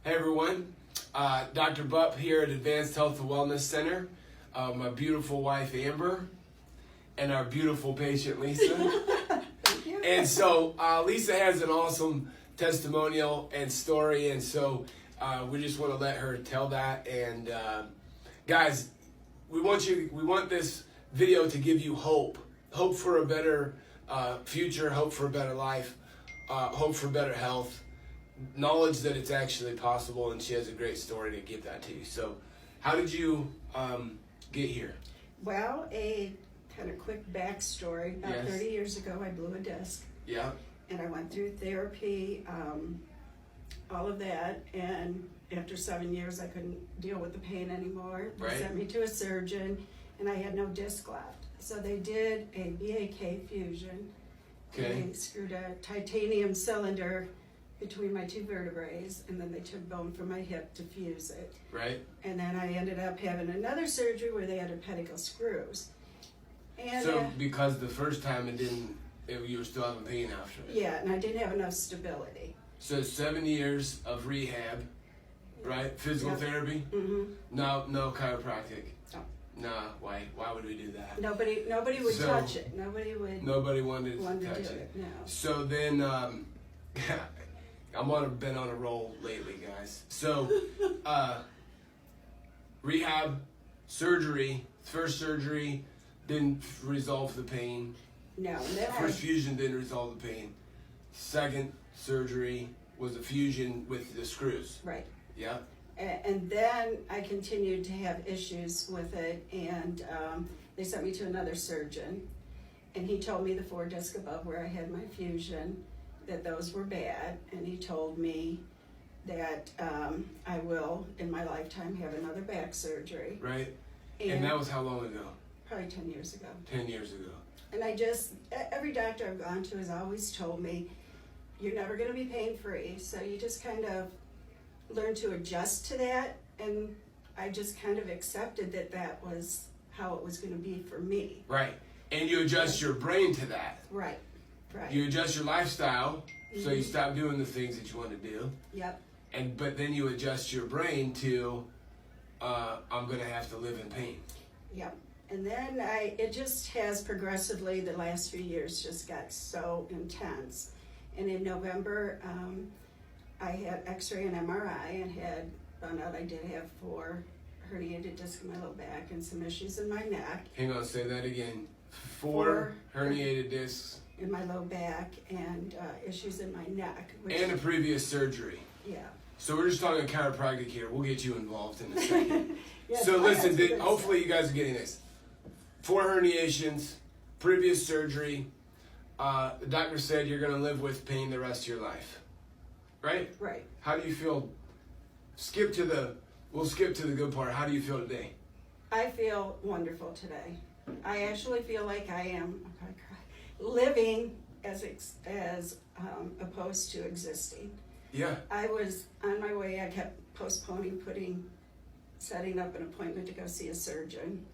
Hey everyone, Dr. Bupp here at Advanced Health and Wellness Center. My beautiful wife Amber and our beautiful patient Lisa. And so Lisa has an awesome testimonial and story, and so we just want to let her tell that. And guys, we want this video to give you hope for a better future, hope for a better life, hope for better health. Knowledge that it's actually possible, and she has a great story to give that to you. So how did you get here? Well, a kind of quick backstory. About 30 years ago, I blew a disc. Yeah. And I went through therapy, all of that, and after 7 years, I couldn't deal with the pain anymore. They sent me to a surgeon, and I had no disc left. So they did a BAK fusion. Okay. They screwed a titanium cylinder between my two vertebrae, and then they took bone from my hip to fuse it. Right. And then I ended up having another surgery where they had pedicle screws. And so because the first time you were still having pain after it. Yeah, and I didn't have enough stability. So 7 years of rehab, right? Physical therapy? Mm-hmm. No chiropractic. No. Nah, why would we do that? Nobody would touch it. Nobody wanted to touch it. No. So then been on a roll lately, guys. So, rehab, surgery, first surgery didn't resolve the pain. No. First fusion didn't resolve the pain. Second surgery was a fusion with the screws. Right. Yeah. And then I continued to have issues with it, and they sent me to another surgeon, and he told me the 4 discs above where I had my fusion, that those were bad, and he told me that I will, in my lifetime, have another back surgery. Right. And that was how long ago? Probably 10 years ago. 10 years ago. And every doctor I've gone to has always told me, you're never going to be pain-free, so you just kind of learn to adjust to that, and I just kind of accepted that was how it was going to be for me. Right. And you adjust your brain to that. Right. Right. You adjust your lifestyle, so you stop doing the things that you want to do. Yep. But then you adjust your brain to, I'm going to have to live in pain. Yep. And then it just has progressively, the last few years, just got so intense. And in November, I had X-ray and MRI and found out I did have 4 herniated discs in my low back and some issues in my neck. Hang on, say that again. 4 herniated discs. In my low back and issues in my neck. And a previous surgery. Yeah. So we're just talking chiropractic here. We'll get you involved in a second. Yes, so listen, hopefully you guys are getting this. 4 herniations, previous surgery. The doctor said you're going to live with pain the rest of your life. Right? Right. How do you feel? We'll skip to the good part. How do you feel today? I feel wonderful today. I actually feel like I am living as opposed to existing. Yeah. I was on my way. I kept postponing setting up an appointment to go see a surgeon.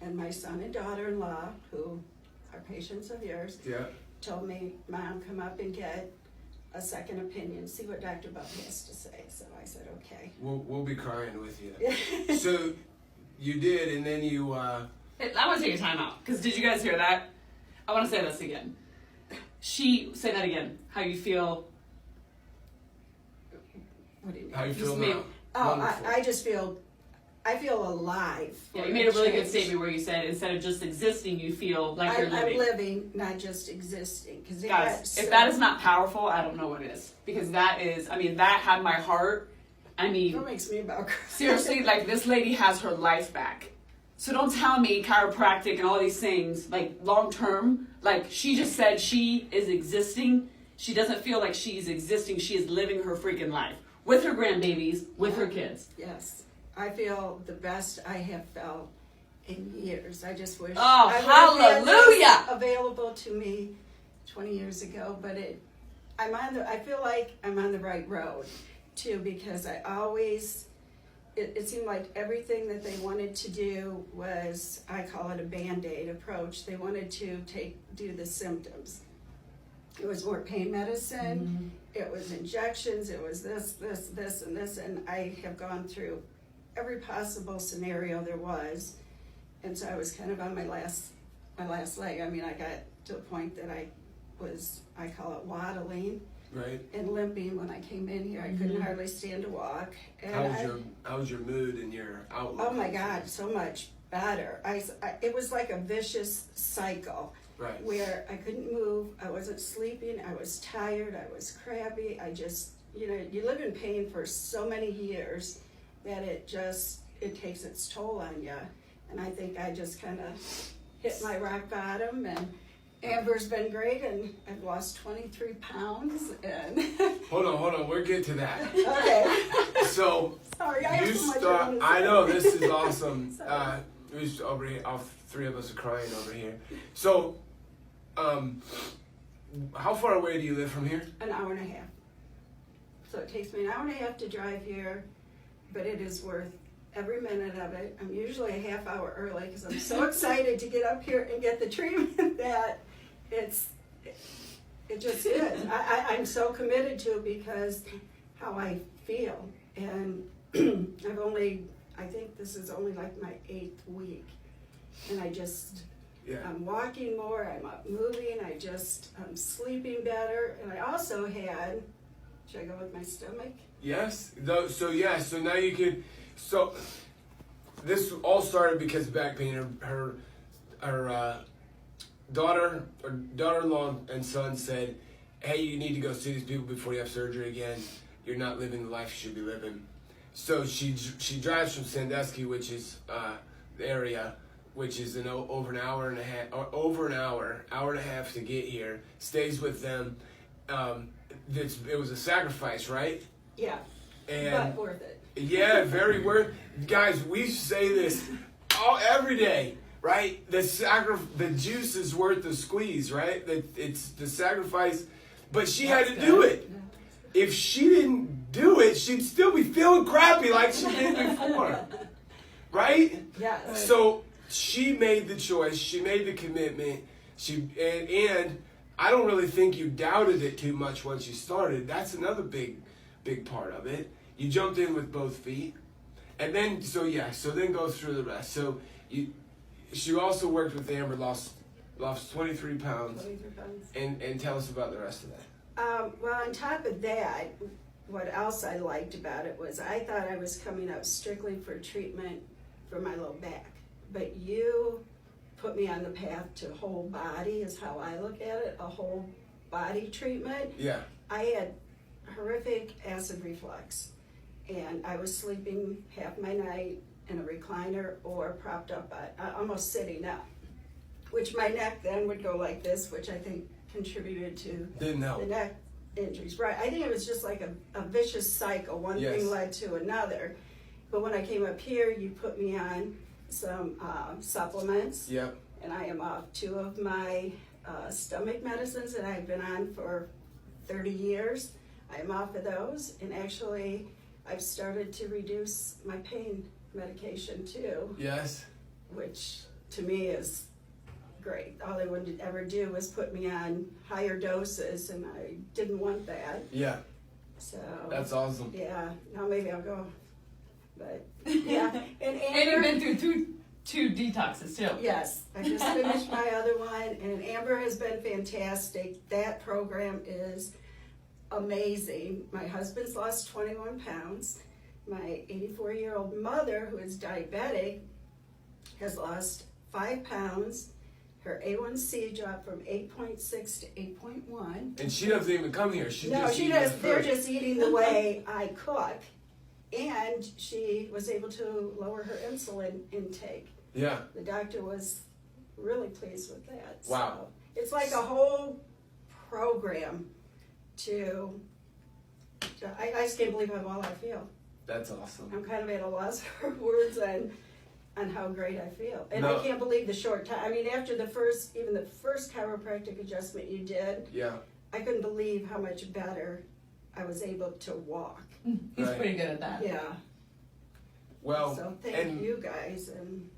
And my son and daughter-in-law, who are patients of yours, told me, Mom, come up and get a second opinion, see what Dr. Bupp has to say. So I said, okay. We'll be crying with you. So you did, and then you... I want to take a time out, because did you guys hear that? I want to say this again. Say that again. How you feel? What do you mean? How you feel now? I feel alive. Yeah, you made a really good statement where you said instead of just existing, you feel like you're living. I'm living, not just existing. Guys, if that is not powerful, I don't know what is. Because that had my heart. That makes me about cry. Seriously, like this lady has her life back. So don't tell me chiropractic and all these things, like long term, like she just said she is existing. She doesn't feel like she's existing. She is living her freaking life with her grandbabies, with her kids. Yes. I feel the best I have felt in years. I just wish hallelujah available to me 20 years ago, but I feel like I'm on the right road too, because I always it seemed like everything that they wanted to do was, I call it a Band-Aid approach. They wanted to do the symptoms. It was more pain medicine it was injections, it was this, and this, and I have gone through every possible scenario there was. And so I was kind of on my last leg. I mean, I got to the point that I call it waddling. Right. And limping when I came in here. I couldn't hardly stand to walk. And How's your mood and your outlook? Oh my God, so much better. It was like a vicious cycle. Right. Where I couldn't move, I wasn't sleeping, I was tired, I was crabby. I just, you live in pain for so many years that it takes its toll on you. And I think I just kind of hit my rock bottom, and Amber's been great, and I've lost 23 pounds, and... Hold on, we'll get to that. Okay. So, sorry, I have so much start, to say. I know, this is awesome. Over here, all three of us are crying over here. So, how far away do you live from here? An hour and a half. So it takes me an hour and a half to drive here, but it is worth every minute of it. I'm usually a half hour early because I'm so excited to get up here and get the treatment that it just is. I'm so committed to it because how I feel. And I think this is only like my 8th week. And I'm walking more, I'm up moving, I'm sleeping better. And I also should I go with my stomach? Yes. So now you can. So this all started because of back pain. Her daughter-in-law and son said, "Hey, you need to go see these people before you have surgery again. You're not living the life you should be living." So she drives from Sandusky, which is the area, which is over an hour and a half, hour and a half to get here. Stays with them. It was a sacrifice, right? Yeah, and but worth it. Yeah, very worth. Guys, we say this every day, right? The juice is worth the squeeze, right? It's the sacrifice, but she had to do it. If she didn't do it, she'd still be feeling crappy like she did before, right? Yeah. So she made the choice. She made the commitment. And I don't really think you doubted it too much once you started. That's another big part of it. You jumped in with both feet, and then then go through the rest. So she also worked with Amber, lost 23 pounds. 23 pounds. And tell us about the rest of that. Well, on top of that, what else I liked about it was I thought I was coming up strictly for treatment for my low back, but you put me on the path to whole body is how I look at it, a whole body treatment. Yeah. I had horrific acid reflux, and I was sleeping half my night in a recliner or propped up, almost sitting up, which my neck then would go like this, which I think contributed to the neck injuries. Right, I think it was just like a vicious cycle. One thing led to another. But when I came up here, you put me on some supplements. Yep. And I am off 2 of my stomach medicines that I've been on for 30 years. I am off of those, and actually I've started to reduce my pain medication too. Yes. Which to me is great. All they would ever do was put me on higher doses, and I didn't want that. Yeah. So that's awesome. Yeah. Now maybe I'll go. But yeah. And you've been through two detoxes too. Yes. I just finished my other one, and Amber has been fantastic. That program is amazing. My husband's lost 21 pounds. My 84-year-old mother, who is diabetic, has lost 5 pounds. Her A1C dropped from 8.6 to 8.1. And she doesn't even come here. They're just eating the way I cook. And she was able to lower her insulin intake. Yeah. The doctor was really pleased with that. Wow. So it's like a whole program I just can't believe how well I feel. That's awesome. I'm kind of at a loss for words on how great I feel. And I can't believe the short time. I mean, after the first chiropractic adjustment you did, I couldn't believe how much better I was able to walk. He's pretty good at that. Yeah. Well, so thank you guys, and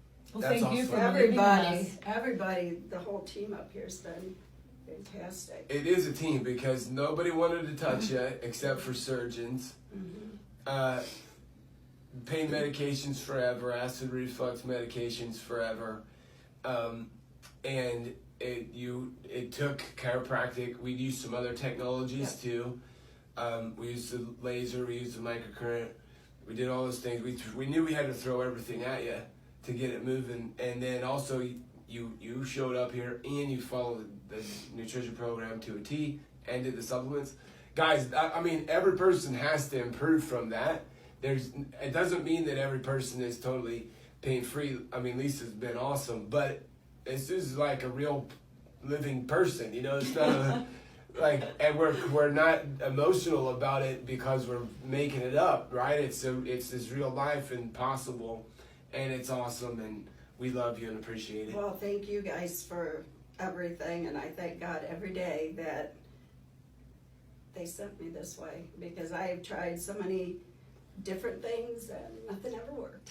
thank you for everybody, the whole team up here's been Fantastic. It is a team because nobody wanted to touch you except for surgeons. Pain medications forever, acid reflux medications forever, and it took chiropractic. We used some other technologies too. We used the laser, we used the microcurrent. We did all those things. We knew we had to throw everything at you to get it moving, and then also you showed up here and you followed the nutrition program to a T and did the supplements. Guys, I mean, every person has to improve from that. It doesn't mean that every person is totally pain-free. I mean, Lisa's been awesome, but this is like a real living person, you know? It's not and we're not emotional about it because we're making it up, right? It's this real life and possible, and it's awesome, and we love you and appreciate it. Well, thank you guys for everything, and I thank God every day that they sent me this way, because I have tried so many different things and nothing ever worked.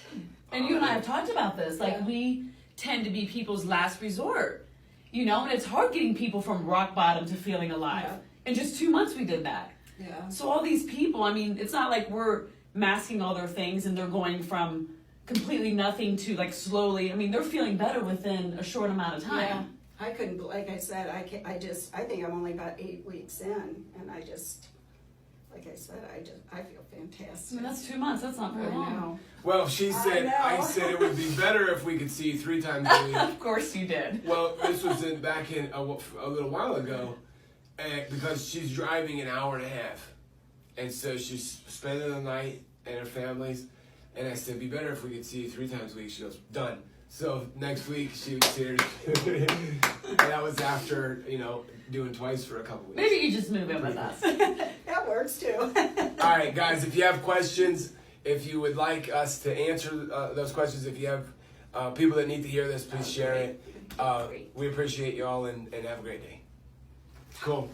And you and I have talked about this. Like, we tend to be people's last resort, you know, and it's hard getting people from rock bottom to feeling alive. In just 2 months, we did that. Yeah. So all these people, I mean, it's not like we're masking all their things and they're going from completely nothing to like slowly. I mean, they're feeling better within a short amount of time. Yeah. I couldn't, like I said, I think I'm only about 8 weeks in, and I just, like I said, I feel I fantastic. mean, that's 2 months. That's not very I long. know. Well, she said, I know. I said it would be better if we could see you 3 times a week. Of course you did. Well, this was back in a little while ago, because she's driving an hour and a half, and so she's spending the night and her family's. And I said, it'd be better if we could see you 3 times a week. She goes, done. So next week she was here, and that was after doing twice for a couple weeks. Maybe you just move in with us. That works too. All right, guys, if you have questions, if you would like us to answer those questions, if you have people that need to hear this, please share it. We appreciate you all, and have a great day. Cool.